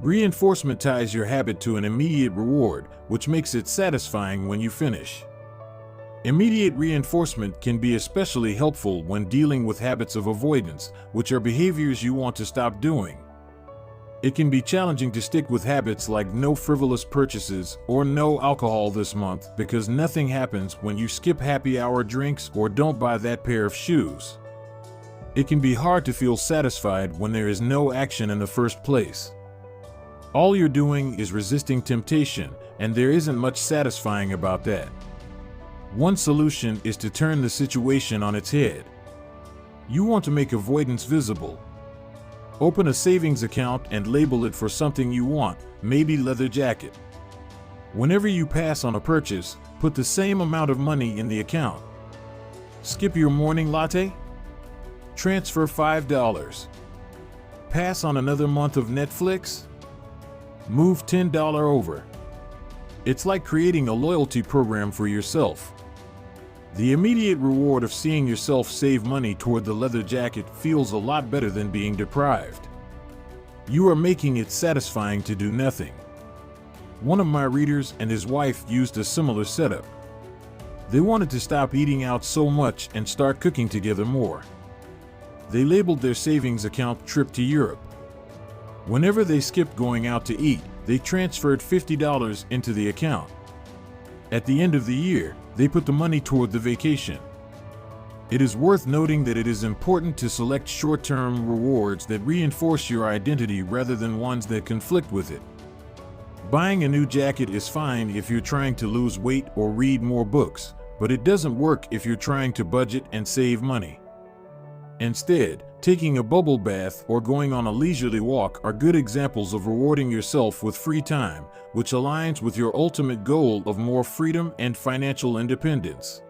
Speaker 1: Reinforcement ties your habit to an immediate reward, which makes it satisfying when you finish. Immediate reinforcement can be especially helpful when dealing with habits of avoidance, which are behaviors you want to stop doing. It can be challenging to stick with habits like no frivolous purchases or no alcohol this month because nothing happens when you skip happy hour drinks or don't buy that pair of shoes. It can be hard to feel satisfied when there is no action in the first place. All you're doing is resisting temptation, and there isn't much satisfying about that. One solution is to turn the situation on its head. You want to make avoidance visible. Open a savings account and label it for something you want, maybe leather jacket. Whenever you pass on a purchase, put the same amount of money in the account. Skip your morning latte? Transfer $5. Pass on another month of Netflix? Move $10 over. It's like creating a loyalty program for yourself. The immediate reward of seeing yourself save money toward the leather jacket feels a lot better than being deprived. You are making it satisfying to do nothing. One of my readers and his wife used a similar setup. They wanted to stop eating out so much and start cooking together more. They labeled their savings account "Trip to Europe." Whenever they skipped going out to eat, they transferred $50 into the account. At the end of the year, they put the money toward the vacation. It is worth noting that it is important to select short-term rewards that reinforce your identity rather than ones that conflict with it. Buying a new jacket is fine if you're trying to lose weight or read more books, but it doesn't work if you're trying to budget and save money. Instead, taking a bubble bath or going on a leisurely walk are good examples of rewarding yourself with free time, which aligns with your ultimate goal of more freedom and financial independence.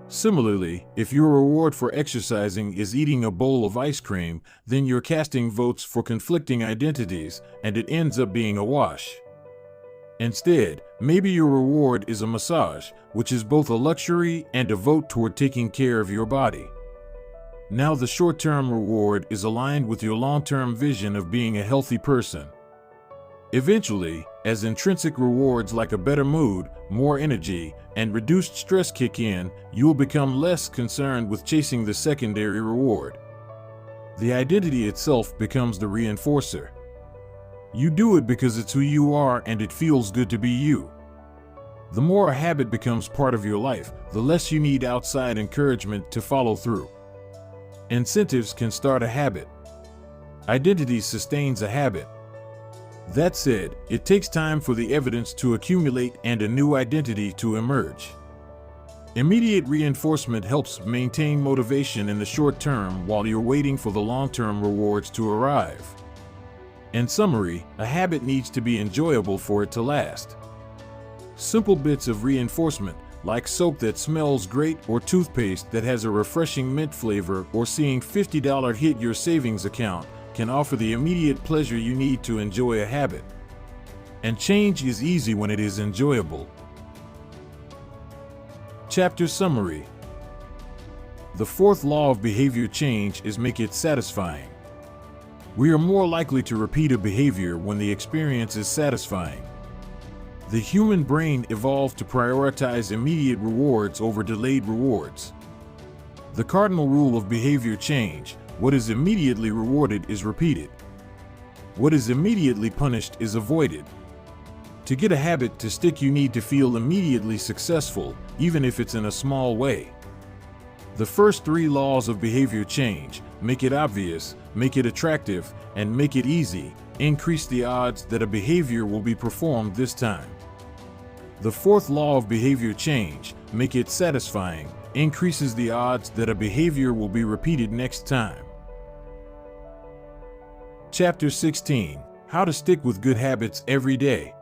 Speaker 1: Similarly, if your reward for exercising is eating a bowl of ice cream, then you're casting votes for conflicting identities, and it ends up being a wash. Instead, maybe your reward is a massage, which is both a luxury and a vote toward taking care of your body. Now the short-term reward is aligned with your long-term vision of being a healthy person. Eventually, as intrinsic rewards like a better mood, more energy, and reduced stress kick in, you'll become less concerned with chasing the secondary reward. The identity itself becomes the reinforcer. You do it because it's who you are and it feels good to be you. The more a habit becomes part of your life, the less you need outside encouragement to follow through. Incentives can start a habit. Identity sustains a habit. That said, it takes time for the evidence to accumulate and a new identity to emerge. Immediate reinforcement helps maintain motivation in the short term while you're waiting for the long-term rewards to arrive. In summary, a habit needs to be enjoyable for it to last. Simple bits of reinforcement, like soap that smells great or toothpaste that has a refreshing mint flavor or seeing $50 hit your savings account, can offer the immediate pleasure you need to enjoy a habit. And change is easy when it is enjoyable. Chapter Summary. The fourth law of behavior change is make it satisfying. We are more likely to repeat a behavior when the experience is satisfying. The human brain evolved to prioritize immediate rewards over delayed rewards. The cardinal rule of behavior change: what is immediately rewarded is repeated. What is immediately punished is avoided. To get a habit to stick, you need to feel immediately successful, even if it's in a small way. The first three laws of behavior change: make it obvious, make it attractive, and make it easy, increase the odds that a behavior will be performed this time. The fourth law of behavior change, make it satisfying, increases the odds that a behavior will be repeated next time. Chapter 16. How to stick with good habits every day.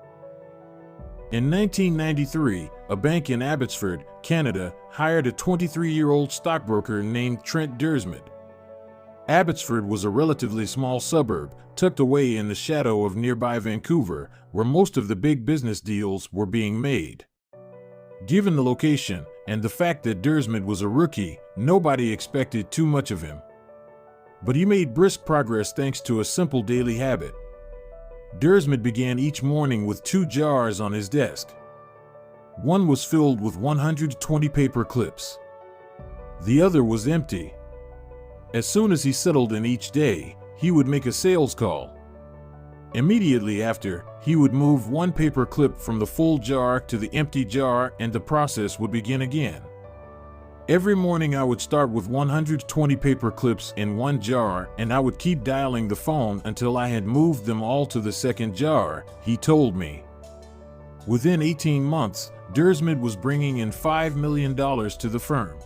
Speaker 1: In 1993, a bank in Abbotsford, Canada, hired a 23-year-old stockbroker named Trent Dersmid. Abbotsford was a relatively small suburb, tucked away in the shadow of nearby Vancouver, where most of the big business deals were being made. Given the location, and the fact that Dersmid was a rookie, nobody expected too much of him. But he made brisk progress thanks to a simple daily habit. Dersmid began each morning with 2 jars on his desk. One was filled with 120 paper clips. The other was empty. As soon as he settled in each day, he would make a sales call. Immediately after, he would move 1 paper clip from the full jar to the empty jar, and the process would begin again. Every morning I would start with 120 paper clips in 1 jar, and I would keep dialing the phone until I had moved them all to the second jar, he told me. Within 18 months, Dersmid was bringing in $5 million to the firm.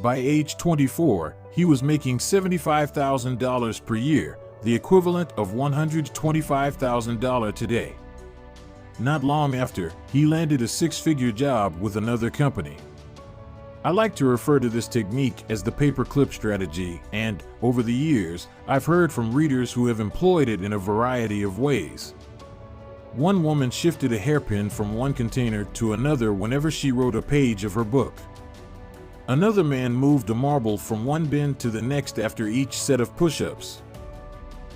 Speaker 1: By age 24, he was making $75,000 per year, the equivalent of $125,000 today. Not long after, he landed a 6-figure job with another company. I like to refer to this technique as the paperclip strategy, and, over the years, I've heard from readers who have employed it in a variety of ways. One woman shifted a hairpin from one container to another whenever she wrote a page of her book. Another man moved a marble from one bin to the next after each set of push-ups.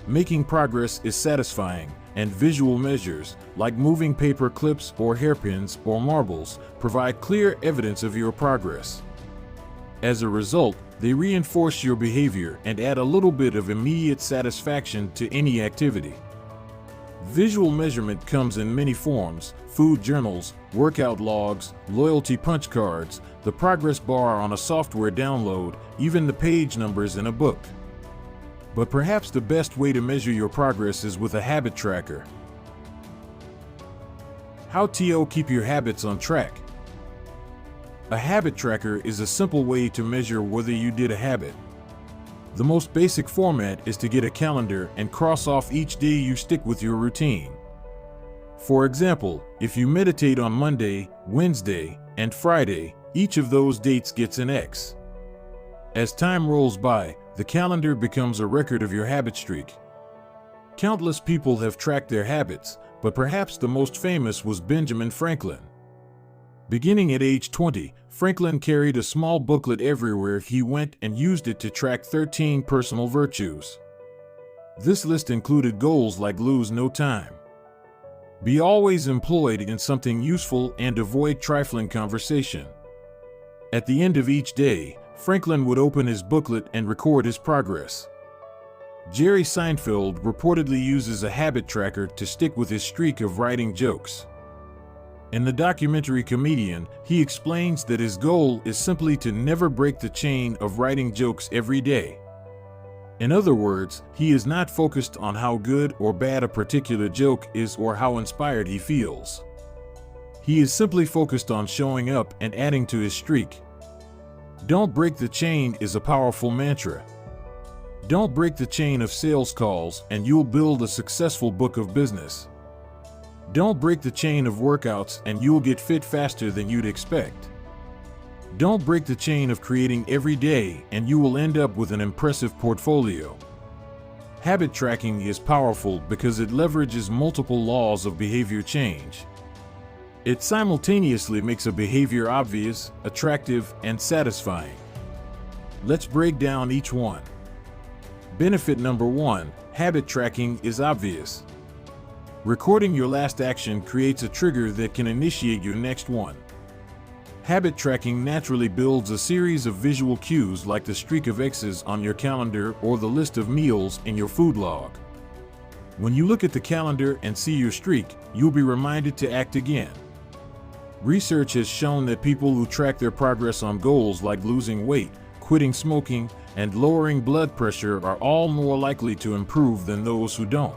Speaker 1: Making progress is satisfying, and visual measures, like moving paper clips or hairpins or marbles, provide clear evidence of your progress. As a result, they reinforce your behavior and add a little bit of immediate satisfaction to any activity. Visual measurement comes in many forms: food journals, workout logs, loyalty punch cards, the progress bar on a software download, even the page numbers in a book. But perhaps the best way to measure your progress is with a habit tracker. How to keep your habits on track. A habit tracker is a simple way to measure whether you did a habit. The most basic format is to get a calendar and cross off each day you stick with your routine. For example, if you meditate on Monday, Wednesday, and Friday, each of those dates gets an X. As time rolls by, the calendar becomes a record of your habit streak. Countless people have tracked their habits, but perhaps the most famous was Benjamin Franklin. Beginning at age 20, Franklin carried a small booklet everywhere he went and used it to track 13 personal virtues. This list included goals like lose no time, be always employed in something useful, and avoid trifling conversation. At the end of each day, Franklin would open his booklet and record his progress. Jerry Seinfeld reportedly uses a habit tracker to stick with his streak of writing jokes. In the documentary Comedian, he explains that his goal is simply to never break the chain of writing jokes every day. In other words, he is not focused on how good or bad a particular joke is or how inspired he feels. He is simply focused on showing up and adding to his streak. Don't break the chain is a powerful mantra. Don't break the chain of sales calls and you'll build a successful book of business. Don't break the chain of workouts and you'll get fit faster than you'd expect. Don't break the chain of creating every day and you will end up with an impressive portfolio. Habit tracking is powerful because it leverages multiple laws of behavior change. It simultaneously makes a behavior obvious, attractive, and satisfying. Let's break down each one. Benefit number 1, habit tracking is obvious. Recording your last action creates a trigger that can initiate your next one. Habit tracking naturally builds a series of visual cues like the streak of X's on your calendar or the list of meals in your food log. When you look at the calendar and see your streak, you'll be reminded to act again. Research has shown that people who track their progress on goals like losing weight, quitting smoking, and lowering blood pressure are all more likely to improve than those who don't.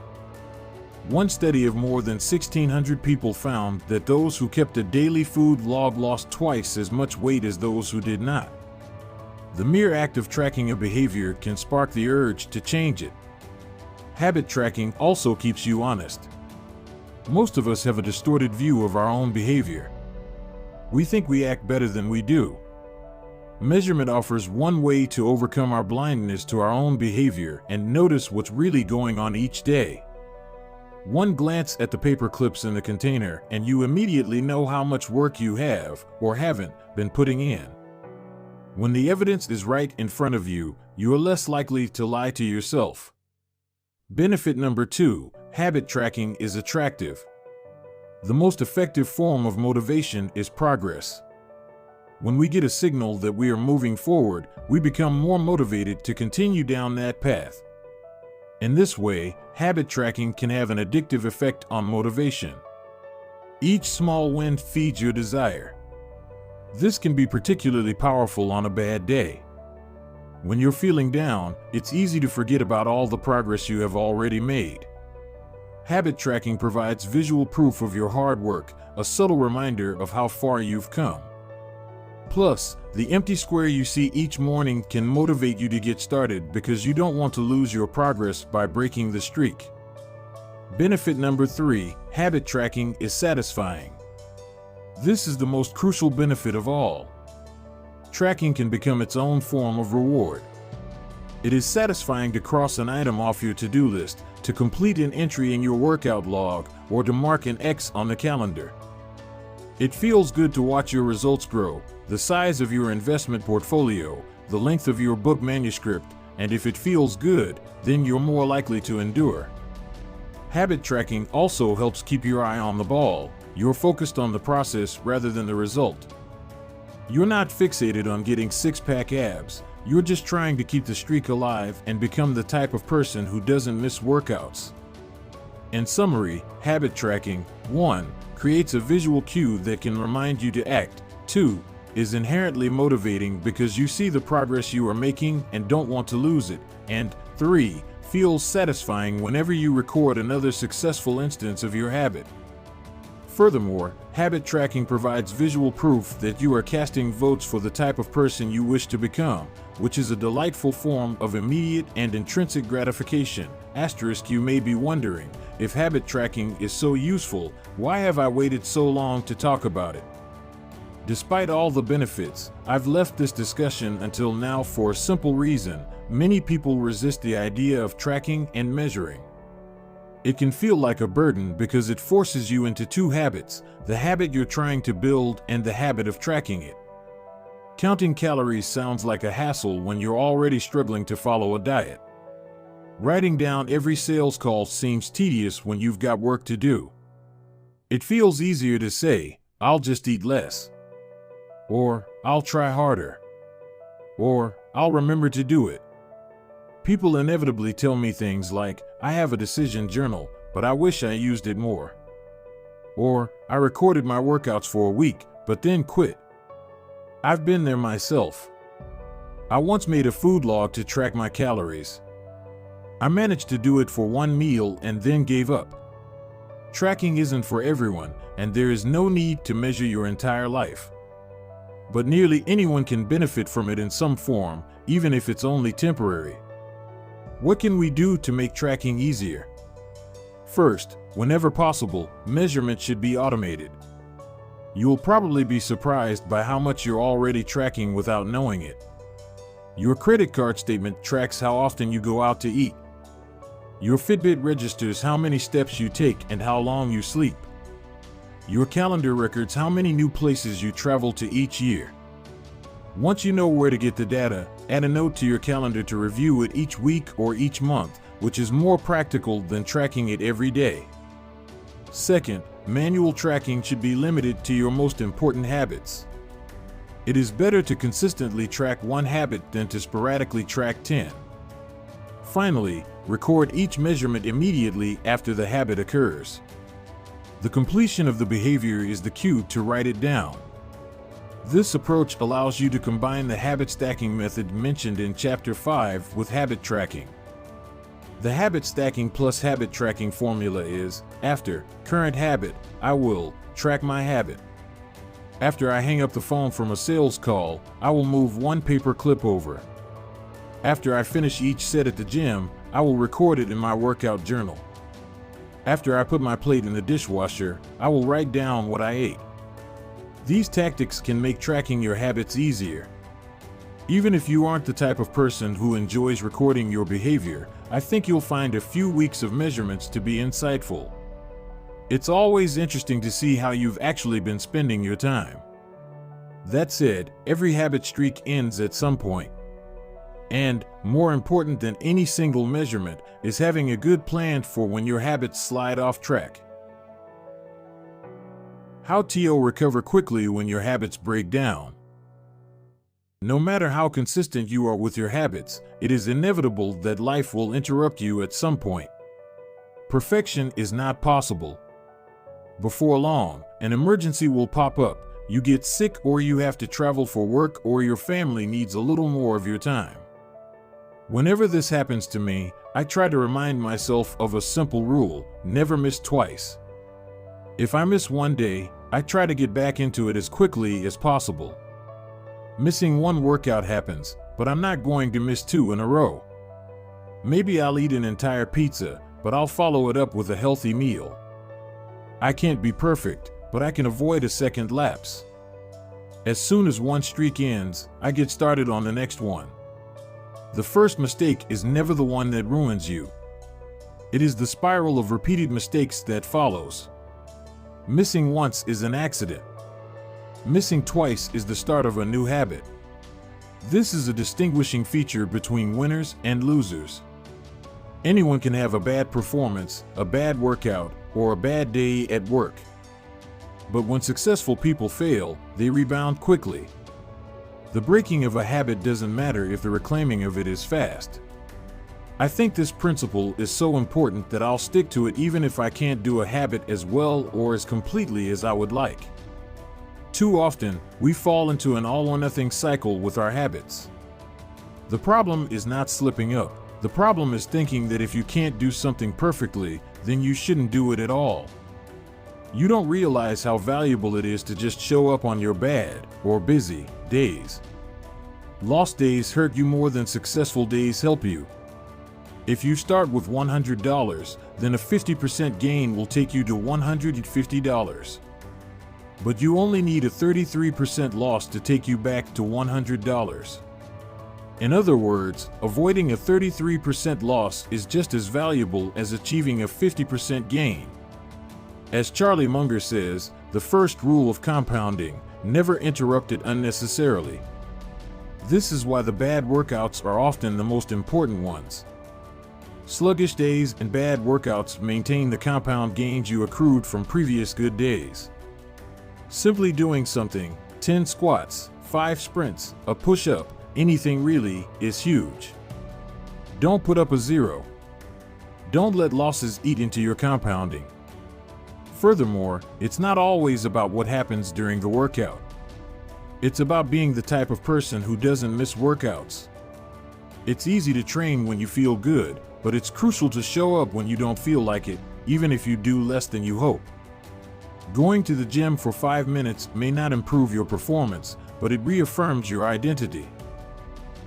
Speaker 1: One study of more than 1,600 people found that those who kept a daily food log lost twice as much weight as those who did not. The mere act of tracking a behavior can spark the urge to change it. Habit tracking also keeps you honest. Most of us have a distorted view of our own behavior. We think we act better than we do. Measurement offers one way to overcome our blindness to our own behavior and notice what's really going on each day. One glance at the paper clips in the container and you immediately know how much work you have, or haven't, been putting in. When the evidence is right in front of you, you are less likely to lie to yourself. Benefit number 2, habit tracking is attractive. The most effective form of motivation is progress. When we get a signal that we are moving forward, we become more motivated to continue down that path. In this way, habit tracking can have an addictive effect on motivation. Each small win feeds your desire. This can be particularly powerful on a bad day. When you're feeling down, it's easy to forget about all the progress you have already made. Habit tracking provides visual proof of your hard work, a subtle reminder of how far you've come. Plus, the empty square you see each morning can motivate you to get started because you don't want to lose your progress by breaking the streak. Benefit number 3, habit tracking is satisfying. This is the most crucial benefit of all. Tracking can become its own form of reward. It is satisfying to cross an item off your to-do list, to complete an entry in your workout log, or to mark an X on the calendar. It feels good to watch your results grow, the size of your investment portfolio, the length of your book manuscript, and if it feels good, then you're more likely to endure. Habit tracking also helps keep your eye on the ball. You're focused on the process rather than the result. You're not fixated on getting six-pack abs. You're just trying to keep the streak alive and become the type of person who doesn't miss workouts. In summary, habit tracking, 1, creates a visual cue that can remind you to act. 2, is inherently motivating because you see the progress you are making and don't want to lose it. And 3, feels satisfying whenever you record another successful instance of your habit. Furthermore, habit tracking provides visual proof that you are casting votes for the type of person you wish to become, which is a delightful form of immediate and intrinsic gratification. Asterisk, you may be wondering, if habit tracking is so useful, why have I waited so long to talk about it? Despite all the benefits, I've left this discussion until now for a simple reason: many people resist the idea of tracking and measuring. It can feel like a burden because it forces you into two habits: the habit you're trying to build and the habit of tracking it. Counting calories sounds like a hassle when you're already struggling to follow a diet. Writing down every sales call seems tedious when you've got work to do. It feels easier to say, "I'll just eat less," or "I'll try harder," or "I'll remember to do it." People inevitably tell me things like, "I have a decision journal, but I wish I used it more," or "I recorded my workouts for a week, but then quit." I've been there myself. I once made a food log to track my calories. I managed to do it for one meal and then gave up. Tracking isn't for everyone, and there is no need to measure your entire life. But nearly anyone can benefit from it in some form, even if it's only temporary. What can we do to make tracking easier? First, whenever possible, measurement should be automated. You'll probably be surprised by how much you're already tracking without knowing it. Your credit card statement tracks how often you go out to eat. Your Fitbit registers how many steps you take and how long you sleep. Your calendar records how many new places you travel to each year. Once you know where to get the data, add a note to your calendar to review it each week or each month, which is more practical than tracking it every day. Second, manual tracking should be limited to your most important habits. It is better to consistently track one habit than to sporadically track 10. Finally, record each measurement immediately after the habit occurs. The completion of the behavior is the cue to write it down. This approach allows you to combine the habit stacking method mentioned in Chapter 5 with habit tracking. The habit stacking plus habit tracking formula is: after current habit, I will track my habit. After I hang up the phone from a sales call, I will move one paper clip over. After I finish each set at the gym, I will record it in my workout journal. After I put my plate in the dishwasher, I will write down what I ate. These tactics can make tracking your habits easier. Even if you aren't the type of person who enjoys recording your behavior, I think you'll find a few weeks of measurements to be insightful. It's always interesting to see how you've actually been spending your time. That said, every habit streak ends at some point. And, more important than any single measurement, is having a good plan for when your habits slide off track. How to recover quickly when your habits break down. No matter how consistent you are with your habits, it is inevitable that life will interrupt you at some point. Perfection is not possible. Before long, an emergency will pop up, you get sick or you have to travel for work or your family needs a little more of your time. Whenever this happens to me, I try to remind myself of a simple rule: never miss twice. If I miss one day, I try to get back into it as quickly as possible. Missing one workout happens, but I'm not going to miss 2 in a row. Maybe I'll eat an entire pizza, but I'll follow it up with a healthy meal. I can't be perfect, but I can avoid a second lapse. As soon as one streak ends, I get started on the next one. The first mistake is never the one that ruins you. It is the spiral of repeated mistakes that follows. Missing once is an accident. Missing twice is the start of a new habit. This is a distinguishing feature between winners and losers. Anyone can have a bad performance, a bad workout, or a bad day at work. But when successful people fail, they rebound quickly. The breaking of a habit doesn't matter if the reclaiming of it is fast. I think this principle is so important that I'll stick to it even if I can't do a habit as well or as completely as I would like. Too often, we fall into an all-or-nothing cycle with our habits. The problem is not slipping up. The problem is thinking that if you can't do something perfectly, then you shouldn't do it at all. You don't realize how valuable it is to just show up on your bad or busy days. Lost days hurt you more than successful days help you. If you start with $100, then a 50% gain will take you to $150. But you only need a 33% loss to take you back to $100. In other words, avoiding a 33% loss is just as valuable as achieving a 50% gain. As Charlie Munger says, the first rule of compounding: never interrupt it unnecessarily. This is why the bad workouts are often the most important ones. Sluggish days and bad workouts maintain the compound gains you accrued from previous good days. Simply doing something, 10 squats, 5 sprints, a push-up, anything really, is huge. Don't put up a 0. Don't let losses eat into your compounding. Furthermore, it's not always about what happens during the workout. It's about being the type of person who doesn't miss workouts. It's easy to train when you feel good, but it's crucial to show up when you don't feel like it, even if you do less than you hope. Going to the gym for 5 minutes may not improve your performance, but it reaffirms your identity.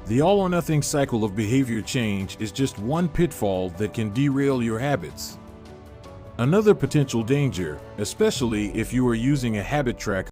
Speaker 1: The all-or-nothing cycle of behavior change is just one pitfall that can derail your habits. Another potential danger, especially if you are using a habit tracker,